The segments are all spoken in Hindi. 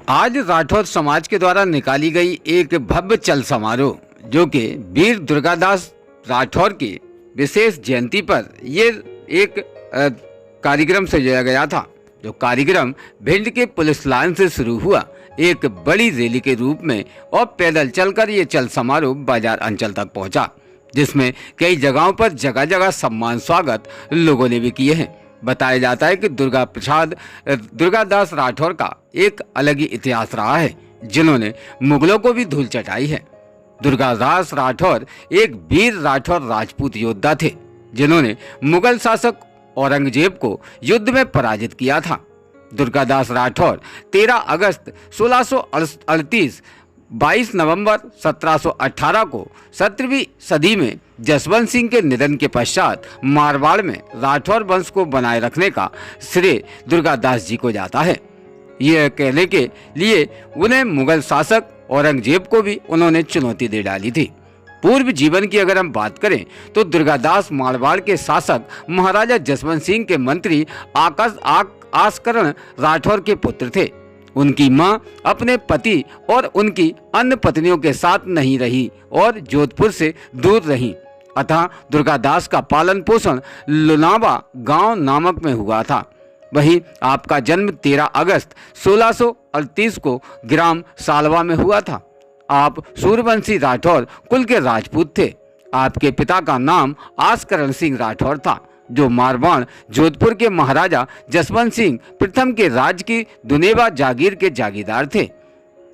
आज राठौर समाज के द्वारा निकाली गई एक भव्य चल समारोह, जो कि वीर दुर्गादास राठौर की विशेष जयंती पर ये एक कार्यक्रम सजाया गया था। जो कार्यक्रम भिंड के पुलिस लाइन से शुरू हुआ एक बड़ी रैली के रूप में और पैदल चलकर ये चल समारोह बाजार अंचल तक पहुंचा, जिसमें कई जगहों पर जगह जगह सम्मान स्वागत लोगों ने भी किए हैं। बताया जाता है कि दुर्गादास राठौर का एक अलग ही इतिहास रहा है, जिन्होंने मुगलों को भी धूल चटाई है। दुर्गादास राठौर एक वीर राठौर राजपूत योद्धा थे, जिन्होंने मुगल शासक औरंगजेब को युद्ध में पराजित किया था। दुर्गादास राठौर 13 अगस्त 1638, 22 नवंबर 1718 को 17वीं सदी में जसवंत सिंह के निधन के पश्चात मारवाड़ में राठौर वंश को बनाए रखने का श्रेय दुर्गादास जी को जाता है। यह कहने के लिए उन्हें मुगल शासक औरंगजेब को भी उन्होंने चुनौती दे डाली थी। पूर्व जीवन की अगर हम बात करें तो दुर्गादास मारवाड़ के शासक महाराजा जसवंत सिंह के मंत्री आसकरण राठौर के पुत्र थे। उनकी मां अपने पति और उनकी अन्य पत्नियों के साथ नहीं रही और जोधपुर से दूर रहीं, अतः दुर्गादास का पालन पोषण लुनावा गांव नामक में हुआ था। वहीं आपका जन्म 13 अगस्त 1638 को ग्राम सालवा में हुआ था। आप सूर्यवंशी राठौर कुल के राजपूत थे। आपके पिता का नाम आसकरण सिंह राठौर था, जो मारवाड़ जोधपुर के महाराजा जसवंत सिंह प्रथम के राज्य की दुनेवा जागीर के जागीरदार थे।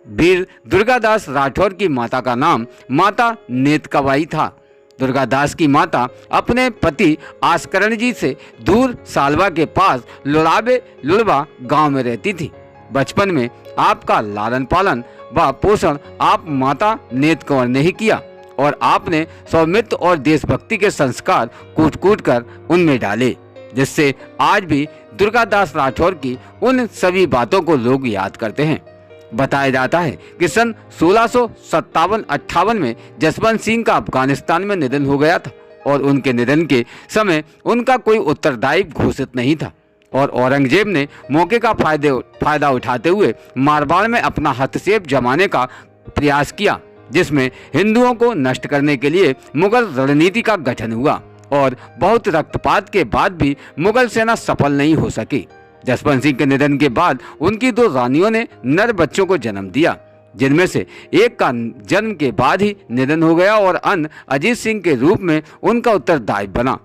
वीर दुर्गादास राठौर की माता का नाम माता नेतकबाई था। दुर्गादास की माता अपने पति आसकरण जी से दूर सालवा के पास लुड़वा गांव में रहती थी। बचपन में आपका लालन पालन व पोषण आप माता नेतकौर ने ही किया और आपने सौमित्र और देशभक्ति के संस्कार कूट कूट कर उनमें डाले, जिससे आज भी दुर्गादास राठौर की उन सभी बातों को लोग याद करते हैं। बताया जाता है कि सन 1657-58 में जसवंत सिंह का अफगानिस्तान में निधन हो गया था और उनके निधन के समय उनका कोई उत्तरदायी घोषित नहीं था और औरंगजेब ने मौके का फायदा उठाते हुए मारवाड़ में अपना हस्तक्षेप जमाने का प्रयास किया, जिसमें हिंदुओं को नष्ट करने के लिए मुगल रणनीति का गठन हुआ और बहुत रक्तपात के बाद भी मुगल सेना सफल नहीं हो सकी। जसवंत सिंह के निधन के बाद उनकी 2 रानियों ने नर बच्चों को जन्म दिया, जिनमें से एक का जन्म के बाद ही निधन हो गया और अन्य अजीत सिंह के रूप में उनका उत्तरदायी बना।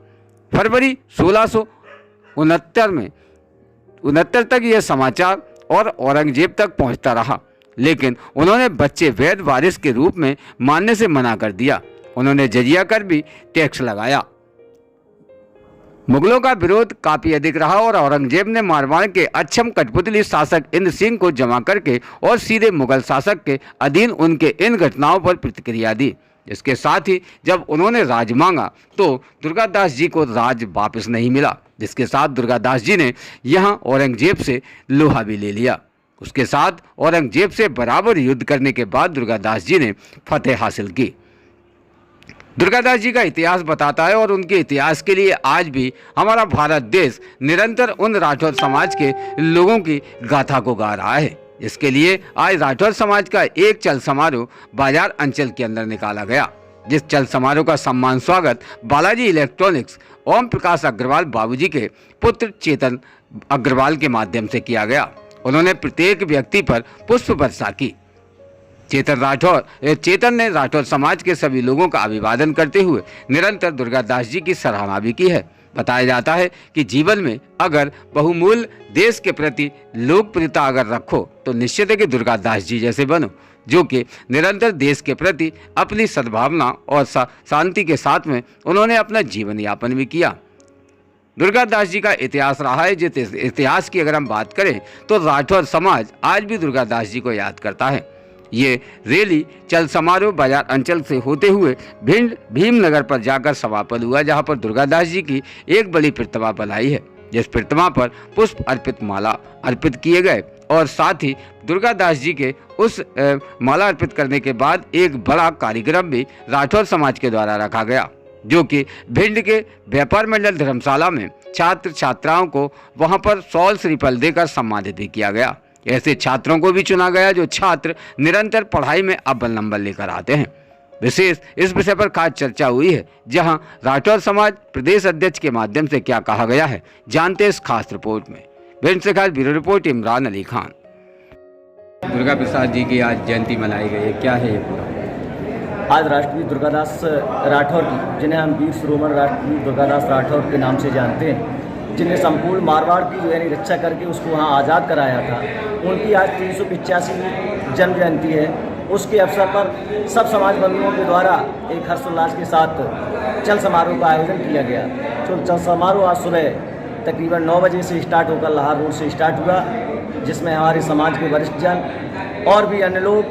फरवरी 1669 तक यह समाचार और औरंगजेब तक पहुंचता रहा, लेकिन उन्होंने बच्चे वैध वारिस के रूप में मानने से मना कर दिया। उन्होंने जजिया कर भी टैक्स लगाया। मुगलों का विरोध काफी अधिक रहा और औरंगजेब ने मारवाड़ के अक्षम कठपुतली शासक इंद्र सिंह को जमा करके और सीधे मुगल शासक के अधीन उनके इन घटनाओं पर प्रतिक्रिया दी। इसके साथ ही जब उन्होंने राज मांगा तो दुर्गादास जी को राज वापस नहीं मिला, जिसके साथ दुर्गादास जी ने यहाँ औरंगजेब से लोहा भी ले लिया। उसके साथ औरंगजेब से बराबर युद्ध करने के बाद दुर्गादास जी ने फतेह हासिल की। दुर्गादास जी का इतिहास बताता है और उनके इतिहास के लिए आज भी हमारा भारत देश निरंतर उन राठौर समाज के लोगों की गाथा को गा रहा है। इसके लिए आज राठौर समाज का एक चल समारोह बाजार अंचल के अंदर निकाला गया, जिस चल समारोह का सम्मान स्वागत बालाजी इलेक्ट्रॉनिक्स ओम प्रकाश अग्रवाल बाबूजी के पुत्र चेतन अग्रवाल के माध्यम से किया गया। उन्होंने प्रत्येक व्यक्ति पर पुष्प वर्षा की। चेतन ने राठौर समाज के सभी लोगों का अभिवादन करते हुए निरंतर दुर्गादास जी की सराहना भी की है। बताया जाता है कि जीवन में अगर बहुमूल्य देश के प्रति लोकप्रियता अगर रखो तो निश्चित है कि दुर्गादास जी जैसे बनो, जो कि निरंतर देश के प्रति अपनी सद्भावना और शांति के साथ में उन्होंने अपना जीवन यापन भी किया। दुर्गादास जी का इतिहास रहा है। जिस इतिहास की अगर हम बात करें तो राठौर समाज आज भी दुर्गादास जी को याद करता है। ये रैली चल समारोह बाजार अंचल से होते हुए भिंड भीमनगर पर जाकर समापन हुआ, जहां पर दुर्गादास जी की एक बड़ी प्रतिमा बनाई है, जिस प्रतिमा पर पुष्प अर्पित माला अर्पित किए गए और साथ ही दुर्गादास जी के उस माला अर्पित करने के बाद एक बड़ा कार्यक्रम भी राठौर समाज के द्वारा रखा गया, जो कि भिंड के व्यापार मंडल धर्मशाला में छात्र छात्राओं को वहां पर शॉल श्रीफल देकर सम्मानित भी किया गया। ऐसे छात्रों को भी चुना गया जो छात्र निरंतर पढ़ाई में अव्वल नंबर लेकर आते हैं। विशेष इस विषय पर खास चर्चा हुई है, जहां राठौर समाज प्रदेश अध्यक्ष के माध्यम से क्या कहा गया है, जानते हैं इस खास रिपोर्ट में। भिंड से खास ब्यूरो रिपोर्ट इमरान अली खान। दुर्गा प्रसाद जी की आज जयंती मनाई गई है, क्या है ये पूरा? आज राष्ट्रपति दुर्गादास राठौर की, जिन्हें हम वीर शिरोमणि राष्ट्रपति दुर्गादास राठौर के नाम से जानते हैं, जिन्हें संपूर्ण मारवाड़ की जो है रक्षा करके उसको वहाँ आज़ाद कराया था, उनकी आज 385वीं जन्म जयंती है। उसके अवसर पर सब समाज बंधुओं के द्वारा एक हर्षोल्लास के साथ चल समारोह का आयोजन किया गया। तो चल समारोह आज सुबह तकरीबन 9 बजे से स्टार्ट होकर लाहौर रोड से स्टार्ट हुआ, जिसमें हमारे समाज के वरिष्ठ जन और भी अन्य लोग,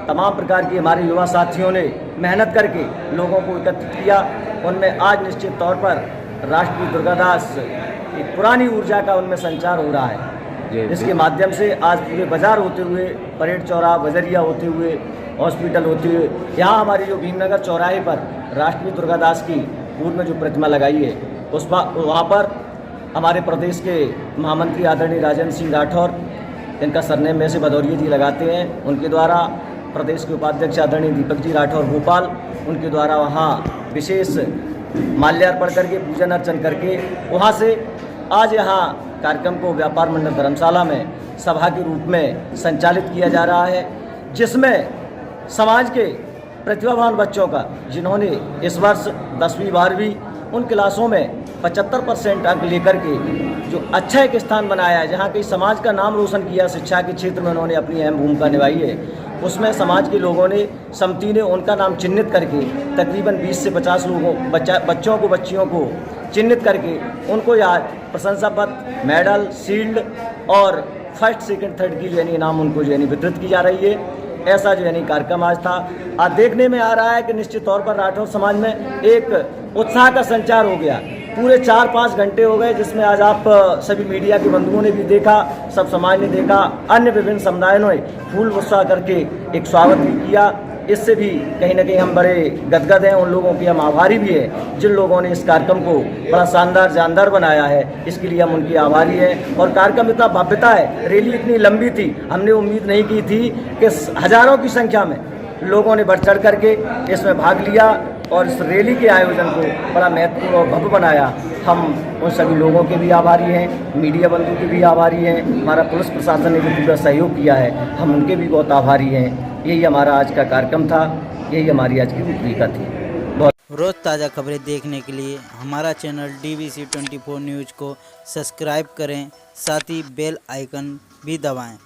तमाम प्रकार की हमारे युवा साथियों ने मेहनत करके लोगों को एकत्रित किया। उनमें आज निश्चित तौर पर राष्ट्रपति दुर्गादास एक पुरानी ऊर्जा का उनमें संचार हो रहा है। इसके माध्यम से आज पूरे बाजार होते हुए, परेड चौराहा, बजरिया होते हुए, हॉस्पिटल होते हुए, यहाँ हमारी जो भीमनगर चौराहे पर राष्ट्रपति दुर्गादास की पूर्व में जो प्रतिमा लगाई है, उस वहाँ पर हमारे प्रदेश के महामंत्री आदरणीय राजेंद्र सिंह राठौर, इनका सरनेम में से भदौरिया जी लगाते हैं, उनके द्वारा प्रदेश के उपाध्यक्ष आदरणीय दीपक जी राठौर भोपाल, उनके द्वारा वहाँ विशेष माल्यार्पण करके पूजन अर्चन करके वहाँ से आज यहाँ कार्यक्रम को व्यापार मंडल धर्मशाला में सभा के रूप में संचालित किया जा रहा है, जिसमें समाज के प्रतिभावान बच्चों का, जिन्होंने इस वर्ष 10वीं 12वीं उन क्लासों में 75% अंक लेकर के जो अच्छा एक स्थान बनाया है, जहाँ की समाज का नाम रोशन किया, शिक्षा के क्षेत्र में उन्होंने अपनी अहम भूमिका निभाई है, उसमें समाज के लोगों ने, समिति ने उनका नाम चिन्हित करके तकरीबन 20 से 50 लोगों बच्चियों को चिन्हित करके उनको याद प्रशंसा पत्र, मेडल, शील्ड और फर्स्ट, सेकंड, थर्ड की जो इनाम उनको जो वितरित की जा रही है। ऐसा जो कार्यक्रम आज था। आज देखने में आ रहा है कि निश्चित तौर पर राठौर समाज में एक उत्साह का संचार हो गया। पूरे 4-5 घंटे हो गए, जिसमें आज आप सभी मीडिया के बंधुओं ने भी देखा, सब समाज ने देखा, अन्य विभिन्न समुदायों ने फूल उत्साह करके एक स्वागत भी किया। इससे भी कहीं ना कहीं हम बड़े गदगद हैं, उन लोगों के हम आभारी भी हैं जिन लोगों ने इस कार्यक्रम को बड़ा शानदार जानदार बनाया है, इसके लिए हम उनके आभारी हैं। और कार्यक्रम इतना भव्यता है, रैली इतनी लंबी थी, हमने उम्मीद नहीं की थी कि हज़ारों की संख्या में लोगों ने बढ़ चढ़ करके इसमें भाग लिया और इस रैली के आयोजन को बड़ा महत्वपूर्ण और भव्य बनाया। हम उन सभी लोगों के भी आभारी हैं, मीडिया बंधु के भी आभारी हैं, हमारा पुलिस प्रशासन ने भी पूरा सहयोग किया है, हम उनके भी बहुत आभारी हैं। यही हमारा आज का कार्यक्रम था, यही हमारी आज की रूपरेखा थी। रोज़ ताज़ा खबरें देखने के लिए हमारा चैनल DBC 24 न्यूज़ को सब्सक्राइब करें, साथ ही बेल आइकन भी दबाएं।